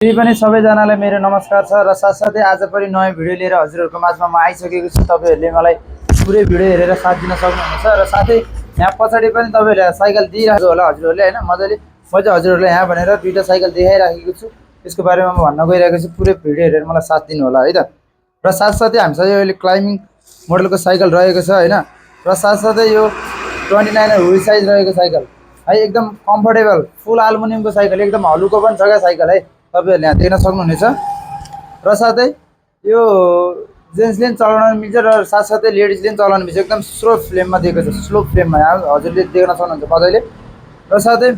फेरि पनि सबैजनालाई मेरो नमस्कार छ र साथसाथै आज पनि नयाँ भिडियो लिएर हजुरहरूको माझमा म आइसकेको छु। तपाईँहरूले मलाई पुरै भिडियो हेरेर साथ दिन सक्नुहुनेछ र साथै यहाँ पछाडि पनि तपाईँहरूले साइकल दिइरहेको होला हजुरहरूले होइन मजाले। म चाहिँ हजुरहरूलाई यहाँ भनेर दुईवटा साइकल देखाइराखेको छु, त्यसको बारेमा म भन्न गइरहेको छु। पुरै भिडियो हेरेर मलाई साथ दिनु होला है त। र साथसाथै हामीसँग यो अहिले क्लाइम्बिङ मोडलको साइकल रहेको छ होइन। र साथसाथै यो 29 व्हिल साइज रहेको साइकल है, एकदम कम्फर्टेबल फुल एल्युमिनियमको साइकल, एकदम हलुको पनि छ क्या साइकल है, तपाईँहरूले यहाँ देख्न सक्नुहुनेछ। र साथै यो जेन्ट्सले पनि चलाउन मिल्छ र साथसाथै लेडिजले पनि चलाउन मिल्छ। एकदम स्लो फ्लेममा दिएको छ, स्लो फ्लेममा हजुरले देख्न सक्नुहुन्छ मजाले। र साथै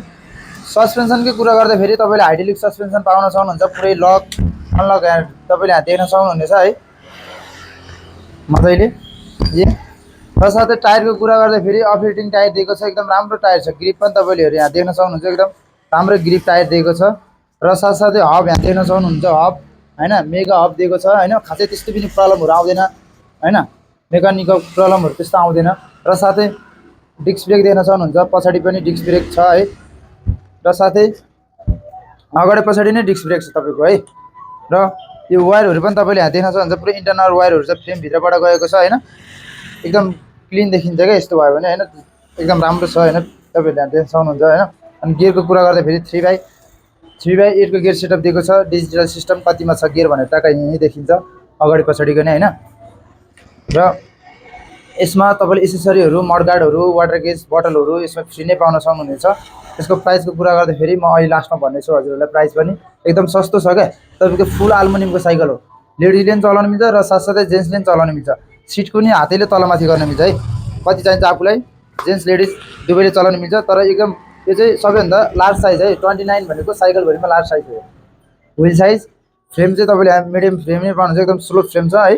सस्पेन्सनकै कुरा गर्दाखेरि तपाईँले हाइड्रोलिक सस्पेन्सन पाउन सक्नुहुन्छ, पुरै लक अनलक यहाँ तपाईँले यहाँ देख्न सक्नुहुनेछ है मजाले। र साथै टायरको कुरा गर्दाखेरि अफरेटिङ टायर दिएको छ, एकदम राम्रो टायर छ। ग्रिप पनि तपाईँले यहाँ देख्न सक्नुहुन्छ, एकदम राम्रो ग्रिप टायर दिएको छ। र साथसाथै हब यहाँ देख्न सक्नुहुन्छ, हब होइन मेगा हब दिएको छ होइन। खासै त्यस्तो पनि प्रब्लमहरू आउँदैन होइन, मेकानिकल प्रब्लमहरू त्यस्तो आउँदैन। र साथै डिस्क ब्रेक देख्न सक्नुहुन्छ, पछाडि पनि डिस्क ब्रेक छ है। र साथै अगाडि पछाडि नै डिस्क ब्रेक छ तपाईँको है। र यो वायरहरू पनि तपाईँले यहाँ देख्न सक्नुहुन्छ, पुरै इन्टरनल वायरहरू छ, फ्रेमभित्रबाट गएको छ होइन। एकदम क्लिन देखिन्छ क्या यस्तो भयो भने होइन, एकदम राम्रो छ होइन, तपाईँहरूले यहाँ देख्न सक्नुहुन्छ होइन। अनि गियरको कुरा गर्दाखेरि 3x8 को गियर सेटअप दिएको छ। डिजिटल सिस्टम कतिमा छ गियर भनेर टक्कै यहीँ देखिन्छ अगाडि पछाडिको नै होइन। र यसमा तपाईँले एसेसरीहरू, मडगार्डहरू, वाटर गेज बोतलहरू यसमा फ्री नै पाउन सक्नुहुनेछ। यसको प्राइसको कुरा गर्दाखेरि म अहिले लास्टमा भन्नेछु हजुरहरूलाई, प्राइस पनि एकदम सस्तो छ क्या। तपाईँको फुल एल्युमिनियमको साइकल हो, लेडिजले पनि चलाउनु मिल्छ र साथसाथै जेन्ट्सले पनि चलाउनु मिल्छ। सिटको नि हातैले तलमाथि गर्न मिल्छ है, कति चाहिन्छ आफूलाई, जेन्ट्स लेडिज दुवैले चलाउनु मिल्छ। तर एकदम यो चाहिँ सबैभन्दा लार्ज साइज है, 29 भनेको साइकलभरिमा लार्ज साइज हो। व्हिल साइज फ्रेम चाहिँ तपाईँले मिडियम फ्रेम नै पाउनुहुन्छ, एकदम स्लो फ्रेम छ है,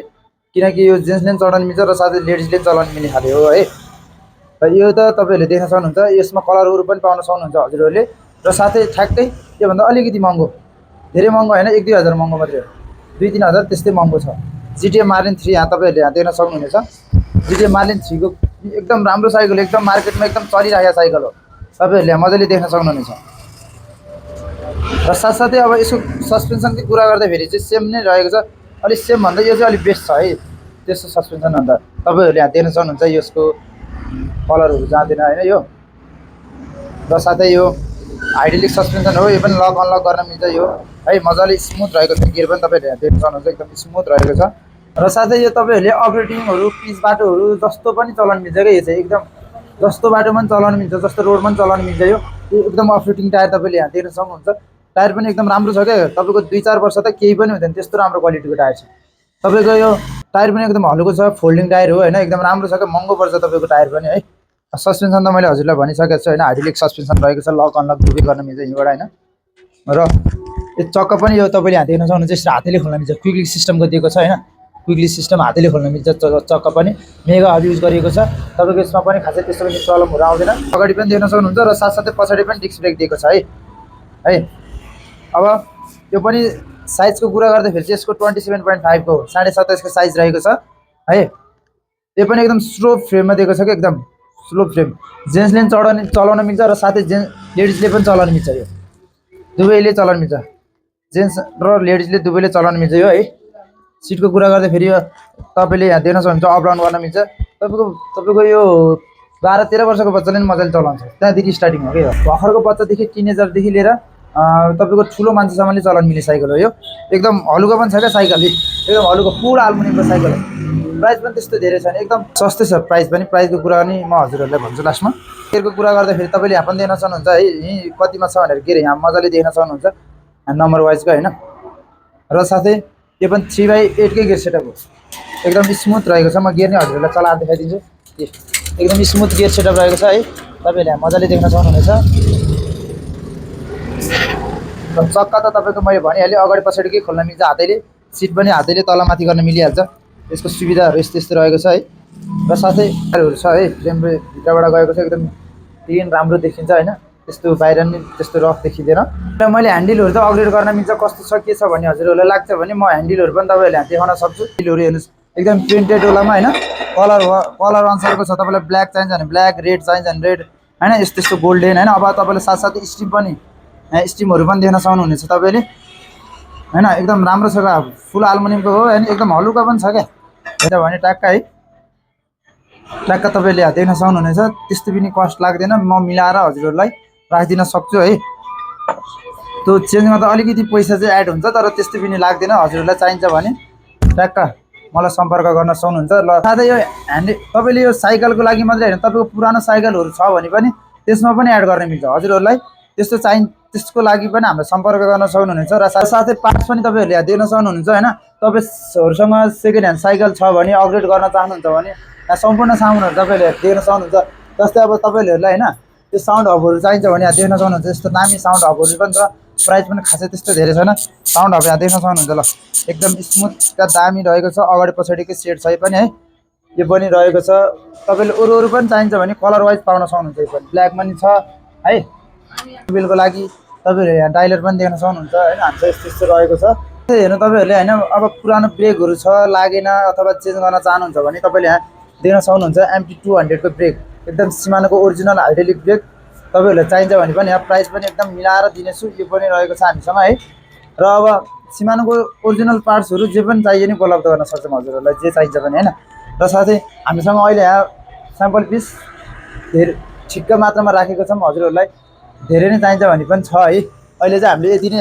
किनकि यो जेन्ट्सले पनि चलाउनु मिल्छ र साथै लेडिजले पनि चलाउनु मिल्ने खाले हो है। र यो त तपाईँहरूले देख्न सक्नुहुन्छ, यसमा कलरहरू पनि पाउन सक्नुहुन्छ हजुरहरूले। र साथै ठ्याक्कै योभन्दा अलिकति महँगो, धेरै महँगो होइन, 1-2 हजार महँगो मात्रै हो, 2-3 हजार त्यस्तै महँगो छ। जिटिए मार्लिन 3 यहाँ तपाईँहरूले यहाँ देख्न सक्नुहुनेछ। जिटिए मार्लिन 3 को एकदम राम्रो साइकल, एकदम मार्केटमा एकदम चलिरहेको साइकल हो, तपाईँहरूले यहाँ मजाले देख्न सक्नुहुनेछ। र साथसाथै अब यसको सस्पेन्सनकै कुरा गर्दाखेरि चाहिँ सेम नै रहेको छ, अलिक सेम भन्दा यो चाहिँ अलिक बेस्ट छ है त्यस्तो सस्पेन्सन भन्दा। तपाईँहरूले यहाँ देख्न सक्नुहुन्छ यसको कलरहरू जाँदैन होइन यो। र साथै यो हाइड्रोलिक सस्पेन्सन हो, यो पनि लक अनलक गर्न मिल्छ यो है, मजाले स्मुथ रहेको छ। गियर पनि तपाईँहरूले यहाँ देख्न सक्नुहुन्छ, एकदम स्मुथ रहेको छ। र साथै यो तपाईँहरूले अफरोडिङहरू, पिच बाटोहरू जस्तो पनि चलाउनु मिल्छ क्या, यो चाहिँ एकदम जस्तो बाटोमा पनि चलाउनु मिल्छ, जस्तो रोडमा पनि चलाउनु मिल्छ। यो एकदम अफरोडिङ टायर तपाईँले यहाँ देख्न सक्नुहुन्छ, टायर पनि एकदम राम्रो छ क्या। तपाईँको 2-4 वर्ष त केही पनि हुँदैन, त्यस्तो राम्रो क्वालिटीको टायर छ तपाईँको। यो टायर पनि एकदम हलुको छ, फोल्डिङ टायर हो होइन, एकदम राम्रो छ क्या, महँगो पर्छ तपाईँको टायर पनि है। सस्पेन्सन त मैले हजुरलाई भनिसकेको छु होइन, हाइड्रोलिक सस्पेन्सन रहेको छ, लक अनलक दुवै गर्न मिल्छ यहीँबाट होइन। र यो चक्का पनि यो तपाईँले यहाँ देख्न सक्नुहुन्छ, यसरी हातैले खोल्न मिल्छ, क्विकली सिस्टमको दिएको छ होइन, क्विकली सिस्टम हातैले खोल्न मिल्छ। चक्का पनि मेगा हब युज गरिएको छ तपाईँको, यसमा पनि खासै त्यस्तो पनि प्रब्लमहरू आउँदैन। अगाडि पनि देख्न सक्नुहुन्छ र साथसाथै पछाडि पनि डिस्क ब्रेक दिएको छ है। अब यो पनि साइजको कुरा गर्दाखेरि चाहिँ यसको 27.5 को 27.5 को साइज रहेको छ है। यो पनि एकदम स्लो फ्रेममा दिएको छ कि, एकदम स्लो फ्रेम, जेन्ट्सले पनि चलाउन मिल्छ र साथै लेडिजले पनि चलाउन मिल्छ। यो दुवैले चलाउन मिल्छ, जेन्ट्स र लेडिजले दुवैले चलाउन मिल्छ यो है। सिटको कुरा गर्दाखेरि तपाईँले यहाँ देख्न सक्नुहुन्छ, अप डाउन गर्न मिल्छ। तपाईँको यो 12-13 वर्षको बच्चाले पनि मजाले चलाउँछ, त्यहाँदेखि स्टार्टिङ हो क्या। भर्खरको बच्चादेखि टिनेजरदेखि लिएर तपाईँको ठुलो मान्छेसम्मले चलाउन मिल्ने साइकल हो यो। एकदम हलुको पनि छ क्या साइकल, एकदम हलुको फुल एल्युमिनियमको साइकल हो। प्राइस पनि त्यस्तो धेरै छैन, एकदम सस्तै छ प्राइस पनि। प्राइसको कुरा पनि म हजुरहरूलाई भन्छु लास्टमा। गियरको कुरा गर्दाखेरि तपाईँले यहाँ पनि देख्न सक्नुहुन्छ है, यहीँ कतिमा छ भनेर गियर यहाँ मजाले देख्न सक्नुहुन्छ नम्बर वाइजको होइन। र साथै यो पनि 3x8 कै गियर सेटअप हो, एकदम स्मुथ रहेको छ। म गियर नै हजुरहरूलाई चलाएर देखाइदिन्छु, एकदम स्मुथ गियर सेटअप रहेको छ है, तपाईँहरूले यहाँ मजाले देख्न सक्नुहुनेछ। र चक्का त तपाईँको मैले भनिहालेँ, अगाडि पछाडिकै खोल्न मिल्छ हातैले, सिट पनि हातैले तलमाथि गर्न मिलिहाल्छ। यसको सुविधाहरू यस्तो यस्तो रहेको छ है। र साथै टायरहरू छ है, फ्रेम भित्रबाट गएको छ, एकदम क्लिन राम्रो देखिन्छ होइन, त्यस्तो बाहिर नि त्यस्तो रफ देखिँदैन। र मैले ह्यान्डलहरू त अपग्रेड गर्न मिल्छ, कस्तो छ के छ भन्ने हजुरहरूलाई लाग्छ भने म ह्यान्डलहरू पनि तपाईँहरूले यहाँ देखाउन सक्छु। ह्यान्डलहरू हेर्नुहोस्, एकदम प्रिन्टेड वालामा होइन, कलर अनुसारको छ। तपाईँलाई ब्ल्याक चाहिन्छ भने ब्ल्याक, रेड चाहिन्छ भने रेड होइन, यस्तो यस्तो गोल्डेन होइन। अब तपाईँले साथसाथै स्ट्रिम पनि स्ट्रिमहरू पनि देख्न सक्नुहुनेछ तपाईँले। हैन एकदम राम्रो छ फुल एल्युमिनियमको हो हैन एकदम हलुका पनि छ क्या हेर्दा भने ट्याक्क है ट्याक्क तपाईँले देख्न सक्नुहुनेछ त्यस्तो पनि कस्ट लाग्दैन म मिलाएर हजुरहरूलाई राखिदिन सक्छु है त्यो चेन्जमा त अलिकति पैसा चाहिँ एड हुन्छ तर त्यस्तो पनि लाग्दैन हजुरहरूलाई चाहिन्छ भने ट्याक्क मलाई सम्पर्क गर्न सक्नुहुन्छ ल साथै यो ह्यान्ड तपाईँले यो साइकलको लागि मात्रै हैन तपाईँको पुरानो साइकलहरू छ भने पनि त्यसमा पनि एड गर्न मिल्छ हजुरहरूलाई त्यस्तो त्यसको लागि पनि हामीलाई सम्पर्क गर्न सक्नुहुनेछ र साथै पार्ट्स पनि तपाईँहरूले यहाँ देख्न सक्नुहुन्छ हैन तपाईँहरूसँग सेकेन्ड ह्यान्ड साइकल छ भने अपग्रेड गर्न चाहनुहुन्छ भने यहाँ सम्पूर्ण सामानहरू तपाईँले देख्न सक्नुहुन्छ जस्तै अब तपाईँहरूलाई हैन त्यो साउन्ड हबहरू चाहिन्छ भने यहाँ देख्न सक्नुहुन्छ यस्तो दामी साउन्ड हबहरू पनि छ प्राइस पनि खासै त्यस्तो धेरै छैन साउन्ड हब यहाँ देख्न सक्नुहुन्छ ल एकदम स्मुथ दामी रहेको छ अगाडि पछाडिकै सेट छ पनि है यो पनि रहेको छ तपाईँले अरू पनि चाहिन्छ भने कलर वाइज पाउन सक्नुहुन्छ यो पनि ब्ल्याक पनि छ है बिलको लागि तपाईँहरूले यहाँ डाइलर पनि देख्न सक्नुहुन्छ हैन हाम्रो यस्तो यस्तो रहेको छ हेर्नु तपाईँहरूले हैन अब पुरानो ब्रेकहरू छ लागेन अथवा चेन्ज गर्न चाहनुहुन्छ भने तपाईँले यहाँ देख्न सक्नुहुन्छ MT200 को ब्रेक एकदम सिमानोको ओरिजिनल हाइड्रोलिक ब्रेक तपाईँहरूलाई चाहिन्छ भने पनि यहाँ प्राइस पनि एकदम मिलाएर दिनेछु यो पनि रहेको छ हामीसँग है र अब सिमानोको ओरिजिनल पार्ट्सहरू जे पनि चाहियो नि उपलब्ध गर्न सक्छौँ हजुरहरूलाई जे चाहिन्छ भने हैन र साथै हामीसँग अहिले यहाँ स्याम्पल पिस धेरै ठिक्क मात्रामा राखेको छौँ हजुरहरूलाई धेरै नै चाहिन्छ भने पनि छ है अहिले चाहिँ हामीले यति नै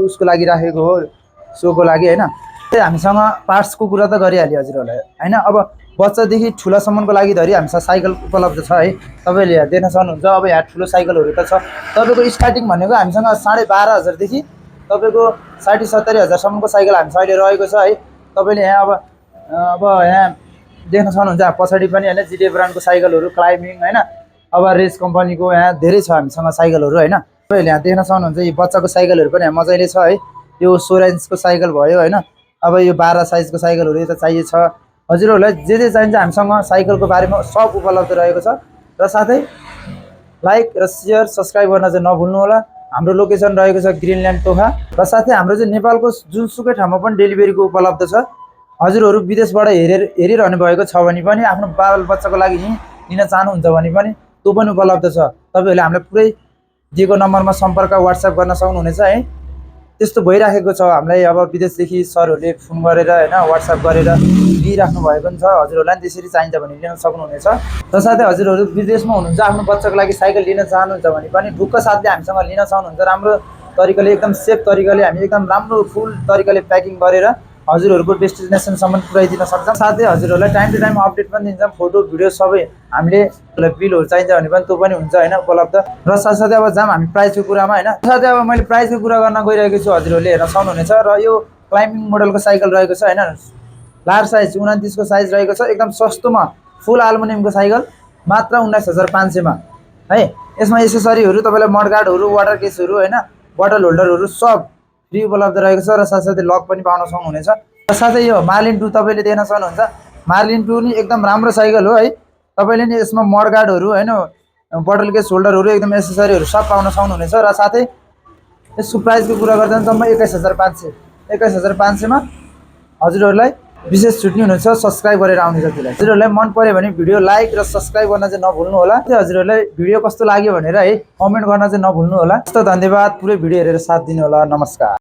उसको लागि राखेको हो सोको लागि हैन त्यही हामीसँग पार्ट्सको कुरा त गरिहाल्यो हजुरहरूलाई हैन अब बच्चादेखि ठुलासम्मको लागि धरि हामीसँग साइकल उपलब्ध छ है तपाईँले यहाँ देख्न सक्नुहुन्छ अब यहाँ ठुलो साइकलहरू त छ तपाईँको स्टार्टिङ भनेको हामीसँग 12,500 देखि तपाईँको 60-70 हजारसम्मको साइकल हामीसँग अहिले रहेको छ है तपाईँले यहाँ अब यहाँ देख्न सक्नुहुन्छ पछाडि पनि हैन जिटिए ब्रान्डको साइकलहरू क्लाइम्बिङ हैन अब रेस कम्पनीको यहाँ धेरै छ हामीसँग साइकलहरू हैन तपाईँले यहाँ देख्न सक्नुहुन्छ यो बच्चाको साइकलहरू पनि यहाँ मजाले छ है यो 16 इन्चको साइकल भयो हैन अब यो 12 साइजको साइकलहरू यता चाहिएको छ हजुरहरूलाई जे चाहिन्छ हामीसँग साइकलको बारेमा सब उपलब्ध रहेको छ र साथै लाइक र सेयर सब्स्क्राइब गर्न चाहिँ नभुल्नु होला हाम्रो लोकेसन रहेको छ ग्रिनल्यान्ड तोखा र साथै हाम्रो चाहिँ नेपालको जुनसुकै ठाउँमा पनि डेलिभरीको उपलब्ध छ हजुरहरू विदेशबाट हेरिरहनु भएको छ भने पनि आफ्नो बाल बच्चाको लागि लिन चाहनुहुन्छ भने पनि त्यो पनि उपलब्ध छ तपाईँहरूले हामीलाई पुरै दिएको नम्बरमा सम्पर्क WhatsApp गर्न सक्नुहुनेछ है त्यस्तो भइराखेको छ हामीलाई अब विदेशदेखि सरहरूले फोन गरेर हैन WhatsApp गरेर लिइराख्नु भएको पनि छ हजुरहरूलाई त्यसरी चाहिन्छ भने लिन सक्नुहुनेछ र साथै हजुरहरू विदेशमा हुनुहुन्छ आफ्नो बच्चाको लागि साइकल लिन चाहनुहुन्छ भने पनि ढुक्क साथले हामीसँग लिन सक्नुहुन्छ राम्रो तरिकाले एकदम सेफ तरिकाले हामी एकदम राम्रो फुल तरिकाले प्याकिङ गरेर हजुरहरूको डेस्टिनेसनसम्म पुर्याइदिन सक्छौँ साथै हजुरहरूलाई टाइम टु टाइम अपडेट पनि दिन्छौँ फोटो भिडियो सबै हामीले बिलहरू चाहिन्छ भने पनि त्यो पनि हुन्छ हैन उपलब्ध र साथसाथै अब जाम हामी प्राइसको कुरामा हैन साथै अब मैले प्राइसको कुरा गर्न गइरहेको छु हजुरहरूले हेर्न सक्नुहुनेछ र यो क्लाइम्बिङ मोडलको साइकल रहेको छ हैन लार्ज साइज 29 को साइज रहेको छ एकदम सस्तोमा फुल एल्युमिनियमको साइकल मात्र 19,500 मा है यसमा एसेसरीहरू तपाईँलाई मडगार्डहरू वाटर केसहरू हैन बोतल होल्डरहरू सब फ्री उपलब्ध रहेको छ र साथसाथै लक पनि पाउन सक्नुहुनेछ र साथै यो मार्लिन 2 तपाईँले देख्न सक्नुहुन्छ मार्लिन 2 नि एकदम राम्रो साइकल हो है तपाईँले नि यसमा मडगार्डहरू हैन बोतल केस होल्डरहरू एकदम एसेसरीहरू सब पाउन सक्नुहुनेछ र साथै यसको प्राइसको कुरा गर्दा जम्मा 21,500 मा हजुरहरूलाई विशेष छुट्नी हुनेछ सब्स्क्राइब गरेर आउने जतिलाई हजुरहरूलाई मन पर्यो भने भिडियो लाइक र सब्स्क्राइब गर्न चाहिँ नभुल्नु होला हजुरहरूलाई भिडियो कस्तो लाग्यो भनेर है कमेन्ट गर्न चाहिँ नभुल्नु होला यस्तो धन्यवाद पुरै भिडियो हेरेर साथ दिनु होला नमस्कार।